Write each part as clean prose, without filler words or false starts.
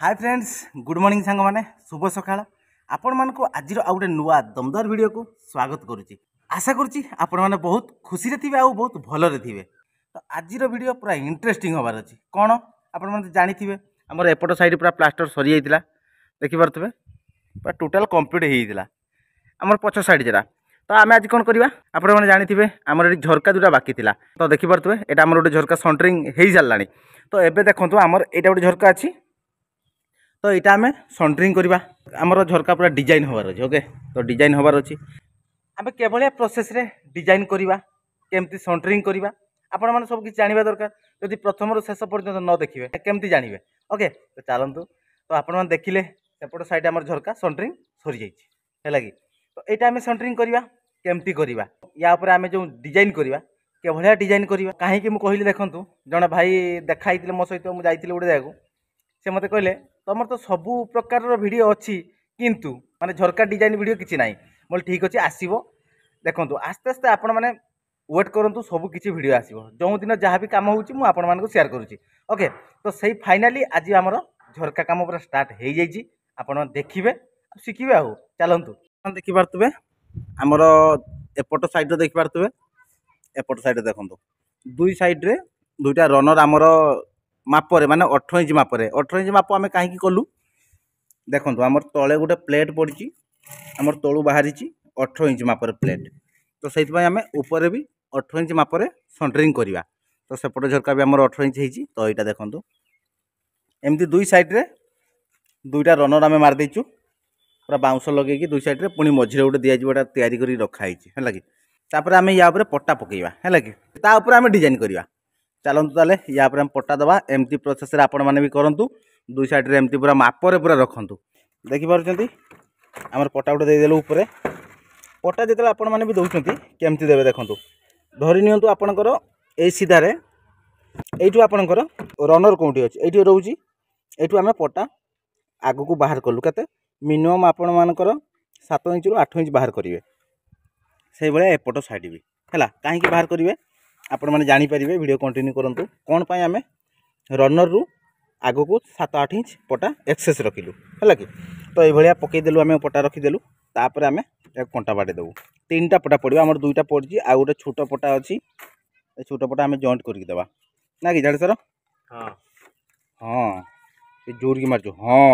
Hi friends good morning सांग माने शुभ सकाळ आपण मान को आज आउ गोटे नुआ दमदार वीडियो को स्वागत करुच्ची। आशा करुच्ची आपण माने बहुत खुशी रे थिबे आ बहुत भल रे थिबे। तो आज वीडियो पूरा इंटरेस्टिंग होबार अछि कोन आपण माने जानि थिबे हमर एपट साइड पूरा प्लास्टर सरी जाइतिला देखि पारथबे पूरा टोटल कंप्लीट हे जाइतिला हमर पछ साइड जरा। तो आमे आज कोन करबा आपण माने जानि थिबे हमर एडी झरका दुटा बाकी थिला तो देखि पारथबे एटा हमर गोटे झरका सेंटरिंग हे जालानी। तो एबे देखंतु हमर एटा गोटे झरका अछि तो यहाँ आम सेंटरिंग करवा आमर झरका पूरा डिजाइन होबार अच्छे। ओके तो डिजाइन होबार अच्छी आम केवलिया प्रोसेस रे डिजाइन करवा केमती सेंटरिंग करवा आपण मैंने सब किसी जानवा दरकार। जदि प्रथम शेष पर्यटन न देखिए केमती जानवे। ओके तो चलतु तो आपण मैंने देखिले सेपट साइड आम झरका सेंटरिंग सरी जाइए कि तो यहाँ आम सेंटरिंग करवा केमती करवा या आम जो डिजाइन करवा केवलिया डिजाइन करवा कहीं मुझे कहली देखूँ जड़े भाई देखाई मो सहित मुझे गोटे जगह से मत कहले तुम तो सबू प्रकार वीडियो अच्छी किंतु माने झरका डिजाइन वीडियो किसी ना बोले ठीक अच्छे आसो देखो आस्ते आस्ते आपण मैंने वेट करूँ सब किसी वीडियो आसो जो दिन जहाँ भी कम हो सेयार करुच्ची। ओके तो सही फाइनाली आज आमर झरका कम पूरा स्टार्ट हो जाइए आपण देखिए शिखे आउ चलतु देखिपे आमर एपट साइड देखिपे एपट साइड देखो दुई साइड्रे दुईटा रनर आमर मापरे माने 18 इंच मापरे 18 इंच माप आम कहीं कलु देखो आमर तले गोटे प्लेट पड़ी आमर तलू बाहरी 18 इंच मापरे प्लेट तो से आम ऊपर भी 18 इंच मापरे सेंटरिंग करवा। तो सेपट झरका भी आमर 18 इंच होती तो यहाँ देखो एमती दुई साइड्रे दुईटा रनर आम मारदेचु पूरा बाउंस लगे दुई साइड्रे पुणी मझे गोटे दिज्व तैयारी कर रखाई है कि तापर आम या पट्टा पकईवा है कि आम डिजाइन करवा। चलतु ताले या हम पट्टा दबा एमती प्रोसेस आपण मैंने भी करूँ दुई साइड्रे एमती पूरा मापरे पूरा रखु देखिपुं आमर पट्टा गोटे देदेलु उपरे पट्टा जो आपण मैंने भी दौरान केमती देवे देखो धरी नियंतु आपणकर ए सीधारे यू आपणकर रनर कौटी अच्छे ये रोचे यू आम पट्टा आग को बाहर कलु के मिनिमम आपण मानकर 7 इंच रु 8 इंच बाहर करेंगे से भाया एपट साइड भी है कहीं बाहर करेंगे आपण मैंने जानीपर वीडियो कंटिन्यू करूँ कौन पाई आम रनर रु आग को 7-8 इंच पट्टा एक्सेस रखिलु है कि तो ये पकईदेलु आम पट्टा रखीदेलु तापर आम कंटा बाटे देवु 3टा पट्टा पड़ो आमर 2टा पड़ी आ गोटे छोट पट्टा अच्छी छोट पट्टा आम जॉइंट करके देवा ना कि जाड़े सर हाँ हाँ जोर की मारचु हाँ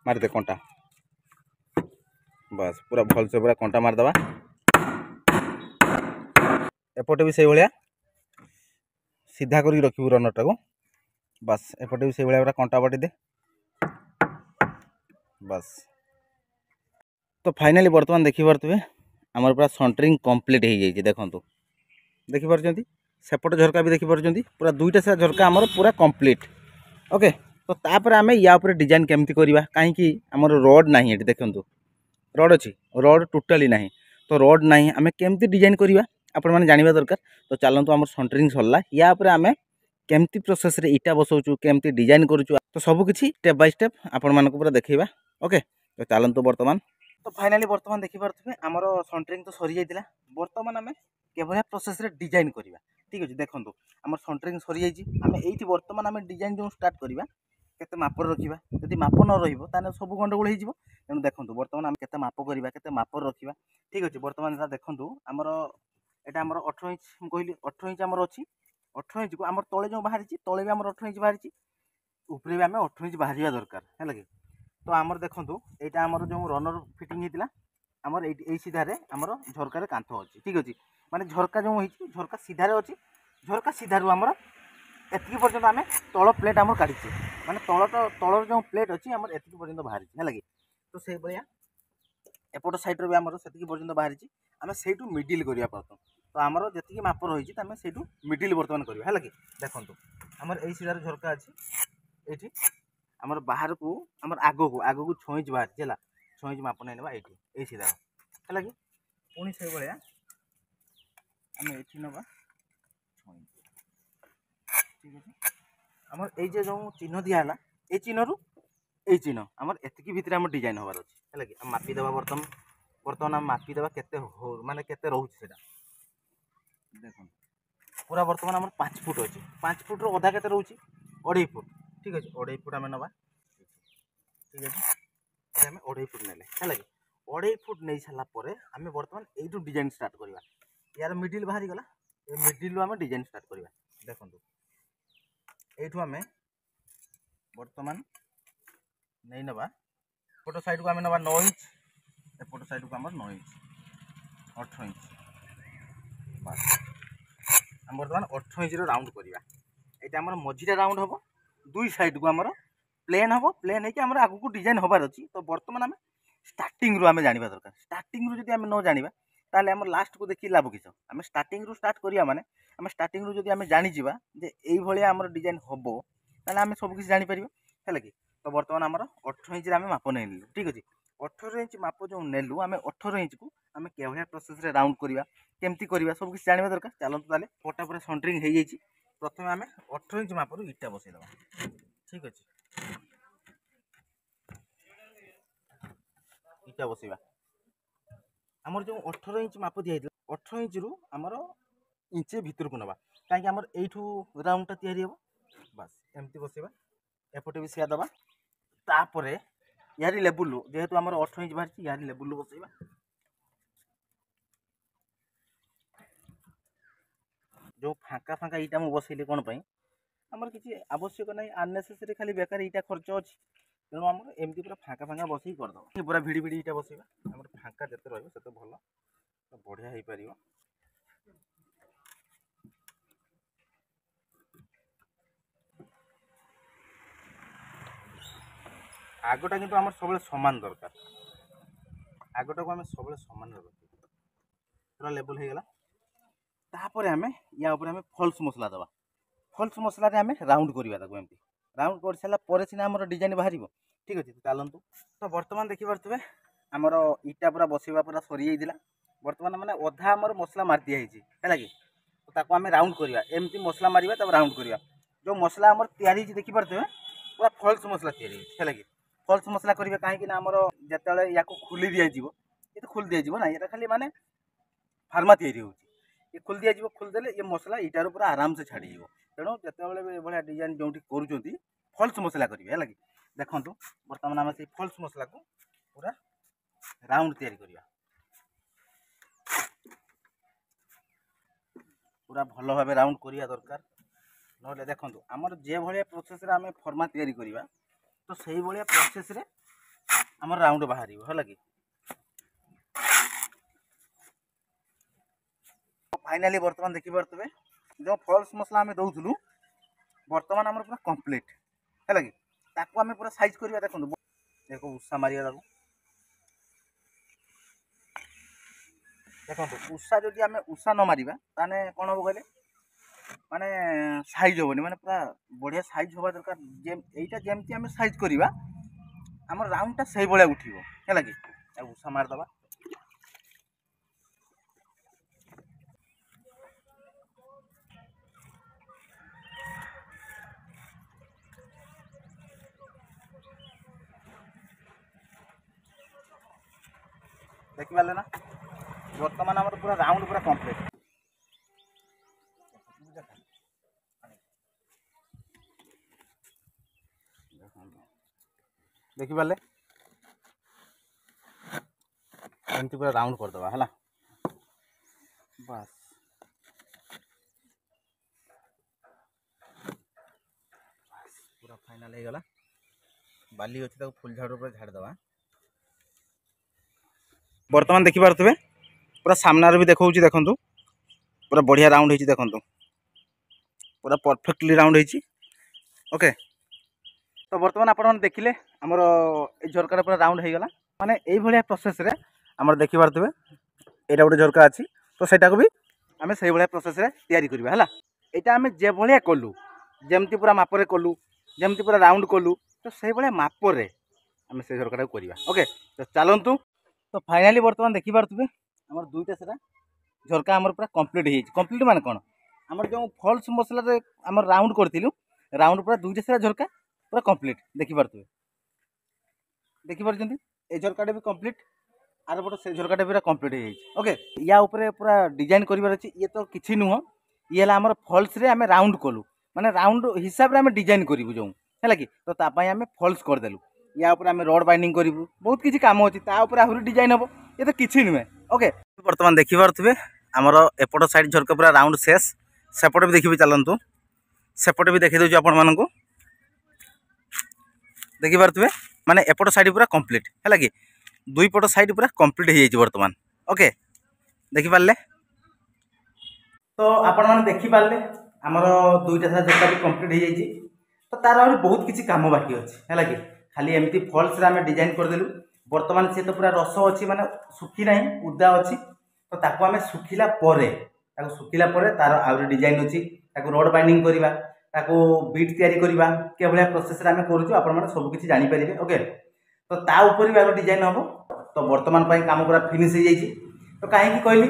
मारदे कंटा बस पूरा भल से पूरा कंटा मारदेवा एपटे भी से भाया सीधा कर रखू रनरटा को बस एपटे भी से भाया कंटा बाटी दे बस। तो फाइनाली बर्तमान देखिपे आमर पूरा सेंटरिंग कंप्लीट हो जाइए देखो देखिपुं सेपट झरका भी देखिपुं पूरा दुईटा से झरका आमर पूरा कंप्लीट। ओके तो तापर आम या डिजाइन केमती करवा कहीं आमर रड ना ये देखो रड अच्छी रड टोटाली ना तो रड ना आम केमती डिजाइन करवा आपण मैंने जानवा दरकार। तो चलतु आम सेंटरिंग सरला या आम केमती प्रोसेस रे इटा बसाऊँ केमती डिजाइन करूँ तो सबकि स्टेप बाय स्टेप आपण मानक पूरा देखा। ओके तो चलतु बर्तमान तो फाइनाली बर्तमान देखिपे आमर सेंटरिंग तो सरी जाइए बर्तमान आम केवल प्रोसेस रे डिजाइन करवा ठीक अच्छे। देखो आम सेंटरिंग सरी जाइए आम ये बर्तमान आम डिजाइन जो स्टार्ट करवा केते मापर रखा जदि माप न रहा सब गंडगोल हो तेणु देखो बर्तमान आम केते माप करवा केते मापर रखा ठीक अच्छे। बर्तमान देखो आमर यहाँ आमर 18 इंच कहली 18 इंच आमर अच्छी 18 इंच को आम तले जो बाहरी तले भी आम 18 इंच बाहरी उपरे भी आम 18 इंच बाहर दरकार है कि तो आमर देखो यहाँ आमर जो रनर फिटिंग होता आमर ये सीधारे आमर झरकार कांथ अच्छी ठीक अच्छे माने झरका जो झरका सीधारे अच्छी झरका सीधारू आमर एतिकी पर्यंत आम तल प्लेट आमर काढ़ी माने तल जो प्लेट अच्छी आमर एतिकी पर्यंत बाहरी है कि तो से भाया एपट साइड्रे भी आमर से पर्यंत बाहरी आम से मिडिल करवा प्रथम तो आमर जी माप रही आम से मिडिल बर्तमान करवा है कि देखो आमर यही सीधार झरका अच्छी ये आमर बाहर को आमर आग को 6 इंच बाहर है 6 इंच माप नहीं ना ये सीधार है कि पुणी से भाया आम ये नवा 6 इंच ठीक है आमर ये जो चिन्ह दिहला ये चिन्ह ये चिन्ह आमर एतिकी भितर आम डिजाइन हबार अच्छे है कि आम मापिदेवा बर्तमान आम मापिदेवा केते माने केते रोचे देखो पूरा बर्तमान आम 5 फुट अच्छे 5 फुट अधा केते रोचे 2.5 फुट ठीक अच्छे 2.5 फुट आम नवा ठीक है आम 2.5 फुट नेले है कि 2.5 फुट नहीं सारापर आम बर्तमान यू डिजाइन स्टार्ट करवा यार मिडिल बाहरी गला ये मिडिल आम डिजाइन स्टार्ट करवा देखो यू आम बर्तमान नहीं नवा एपट साइड को आम नवा 9 इंच एपट साइड को आम 9 इंच 18 इंच बस आम बर्तमान 18 इंच राउंड करवा यहाँ आम मझीटा राउंड हम दुई साइड को आमर प्लेन हम प्लेन होकर आग को डिजाइन हबार अच्छी तो बर्तमान आम स्टार्टिंग रू आम जाना दरकार स्टार्टिंग रू आम न जाना ताल आम लास्ट को देखिए लाभ किस आम स्टार्टिंग रू स्टार्ट करिया माने आम स्टार्टिंग रू जब आम जानीजा जे ये आम डिजाइन हम ताल आम सब किसी जापर है कि तो बर्तमान आमर 18 इंच आम माप नहीं नेलु ठीक अच्छे 18 इंच माप जो नेलु आम 18 इंच को आम क्या प्रोसेस राउंड करवा केमती करवा सब किसी जाना दरकार चलते ताले पटा पूरा सेंटरिंग हो जाए प्रथम आम 18 इंच मापर इटा बसईदे ठीक अच्छे इटा बसवा आमर जो 18 इंच माप दिखाई 18 इंच रु आमर इंचे भितर को नवा कहीं आमर यू राउंडटा तैयारी हम बस एमती बसवा एपटे भी सिया दबा तापर यारी लेवल जेहेतु आमर 18 इंच बाहर यारी लेवल बसवा जो फाँका फाँका इटा मुझे बसैली कौन आमर किसी आवश्यक ना अननेसेसरी खाली बेकार इटा खर्च अच्छी तेणु आम एमती पूरा फाँका फाँका बस करदे पूरा भिड़ी भिड़ी इटा बसवा आम फाँका जिते रही भल बढ़िया हो पार आगटा किंतु आम सब सामान दरकार आगटा को आम सब सामान रखी पूरा लेवल हो गला तापर आम या आम फल्स मसला दबा फल्स मसला आम राउंड करवा एमती राउंड कर सारापर सीना आम डिजाइन बाहर ठीक अच्छे चलतु तो बर्तमान देखिपे आमर इटा पूरा बसवा पूरा सरी जाता बर्तमान मैंने अधा आमर मसला मार दिखाई है कि तो आम राउंड करवा एमती मसला मारिया तब राउंड करवा जो मसला आमर तैयारी देखिपे पूरा फल्स मसला तैयारी है कि फल्स मसला करेंगे कहीं आमर जिते या खोली दिज्व ये तो खोली दिज्व ना ये खाली माने फार्मा तैयारी हो खोली दिज्व खोलीदे ये मसला इटार पूरा आराम से छाड़ी तेणु जिते भाया डिजाइन जो कर फल्स मसला करेंगे है कि देखो बर्तमान आम से फल्स मसला को पूरा राउंड तैयारी करवा पूरा भल भाव राउंड करिया दरकार ना देखो आमर जे भाया प्रोसेस आम फर्मा तैयारी करवा तो सही भाया प्रोसेस रे आमर राउंड बाहर है कि फाइनाली बर्तमान देखिपे जो फल्स मसला आम दौलू बर्तमान आम पूरा कंप्लीट है कि ताकू आम पूरा साइज करवा देखो देखो उषा मारिया देखो उषा जदि आम उषा न मारिबा ताने कौन हम कहले माने साइज होनी माने पूरा बढ़िया साइज होगा दरकार यहीटा जमती आम साइज करवा आम राउंडटा से भाया उठो है कि उषा मारदबा देखिए ना बर्तमान आम पूरा राउंड पूरा कंप्लीट देखिए एमती पूरा राउंड करदे है बस पूरा फाइनाल हो गला बाली अच्छी फुल झाड़ पर झाड़दे बर्तमान देखिपे पूरा सामने भी देखा देखु पूरा बढ़िया राउंड हो देखु पूरा परफेक्टली राउंड हो ओके तो बर्तमान आप देखिले आमर झरकार पूरा राउंड हो गला माने यही भाया प्रोसेस रे आमर देखिपे यहाँ गोटे झरका अच्छी तो सेटा को भी आम से भाया प्रोसेस रे तैयारी करवा है यहाँ आम जे भाया कलु जमती पूरा मापरे कलु जमती पूरा राउंड कलु तो से भाया मापरे आम से झरका करवा ओके तो चलतु तो फाइनाली बर्तमान देखिपे आम दुईटा से झरका आमर पूरा कंप्लीट कंप्लीट माने कौन आमर जो फल्स मसला आम राउंड करूँ राउंड पूरा दुईटा से झरका पूरा कंप्लीट देखिपार ये झरकाटा भी कंप्लीट आर पट से झरकाटा पूरा कंप्लीट हो जाए ओके या ऊपर पूरा डिजाइन कर ये तो किसी नुह ये आम फल्स रे आम राउंड कलु माने राउंड हिसाब से आम डिजाइन करूँ जो है कि तो आम फल्स करदेलु या ऊपर आम रोड बाइंडिंग करूँ बहुत किसी कम अच्छी आहरी डिजाइन हम ये तो किसी नुहे ओके। बर्तमान देखिपे आमर एपट साइड झरका पूरा राउंड शेष सेपटे भी देखिए चलतु सेपटे भी देखी दूँ आपण मानक देखिपे माने एपट साइड पूरा कंप्लीट है कि दुई पट साइड पूरा कंप्लीट हो जाए बर्तमान ओके देखिपारे। तो आपण मैंने देखिपारे आमर दुईटा सारा झरका भी कंप्लीट हो जाए तो तार आ बहुत किसी कम बाकी अच्छे है कि खाली एमती फल्स आम डिजाइन करदेलु बर्तमान सी तो पूरा रस अच्छी माने सुखी ना उदा अच्छी तो ताको आम सुखिला सुखिला तार आहरी डिजाइन अच्छी रोड बाइंडिंग करवा ताको बीट तैयारी करवा के भाया प्रोसेस आम करूँ सब किसी जानीपारे ओके। तो ता ऊपर भी आगे डिजाइन हम तो बर्तमान काम पूरा फिनिश हो जाए तो कहीं कहली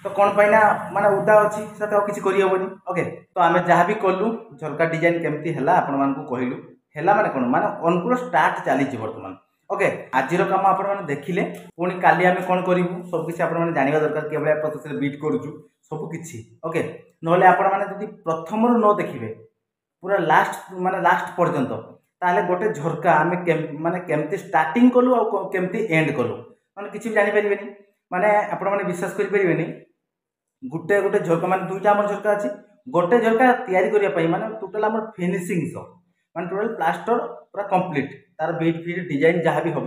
तो कौन पाइना माने उदा अच्छी से किसी करहबनी ओके। तो आम जहाँ भी कलु झरका डिजाइन केमती है आपण मानक कहलु है माने कौन माने अनुकूल स्टार्ट चली बर्तमान ओके। आज काम आपण मैंने देखिले पुणी काली आम कौन करूँ सब किसी आप जानवा दरकार के भाया प्रोसेस बीट करूँ सब किसी ओके। नहले आपण मैंने प्रथम न देखिए पूरा लास्ट माने लास्ट पर्यंत ताले गोटे झरका आम माने केमती स्टार्टिंग कलु आ केमती एंड कलु माने किसी भी जानीपारे माने आपण मैंने विश्वास करें गोटे गोटे झरका माने दुईटा आम झरका अच्छी गोटे झरका तैयारी करने माने टोटाल आम फिनिशिंग माने टोटाल प्लास्टर पूरा कंप्लीट तार बीट फिट डिजाइन जहाँ भी हम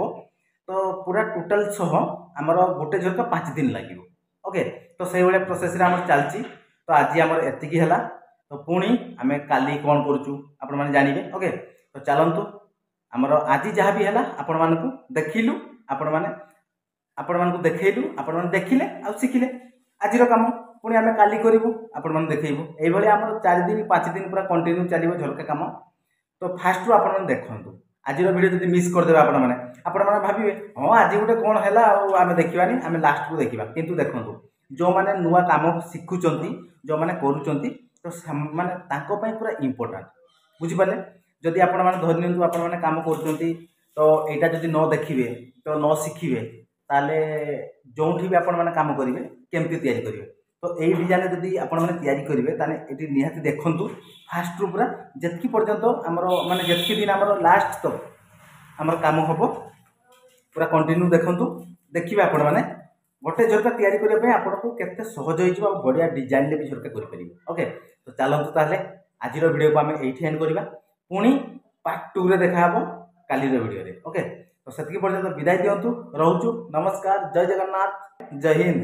तो पूरा टोटाल सह आमर गोटे झरका 5 दिन लगे ओके। तो से भाया प्रोसेस आम चलती तो आज आम एतिकी है तो पुणी आम काली कौन करूँ आपण मैंने जानवे ओके। तो चलतु आमर आज जहाँ भी है आपण मानक देखिलु आपण मानक देखलु आपण मैंने देखिले आ शिखिले आज कम पुणी आम काली करूँ आपण मैंने देखू ये आम 4 दिन 5 दिन पूरा कंटिन्यू चलो झरका कम। तो फास्ट रू आपण देखु आज वीडियो जब मिस करदे आपण मैंने भावे हाँ आज गोटे कौन है आम देखानी आम लास्ट को देखा कितु देखु जो मैंने नुआ कम शिखुंट जो मैंने करुँच तो मैंने पूरा इम्पोर्टाट बुझिपारे जदि आपण मैंने धरी नियंतु आपण मैंने काम कर तो यहाँ जब न देखिए तो न शिखिबे ताले जो भी आपण मैंने काम करेंगे केमती तैयारी करेंगे तो यही डिजाइन जदि आपण मैंने तैयारी करेंगे ताने ये निहाती देखु फास्ट रू पूरा जितकी पर्यंत आमर माने जितकी दिन आमर लास्ट तो आमर काम हम पूरा कंटिन्यू देखु देखिए आपण मैंने गोटे झरका तैयारी करने आपको केते सहज हो बढ़िया डिजाइन भी झरका करेंगे ओके। तो चलतु ताले आज वीडियो को आम ये एंड करवा पुणी पार्ट 2 रे देखा काली वीडियो ओके। तो से पर्यंत विदाय दिंतु रोचु नमस्कार जय जगन्नाथ जय हिंद।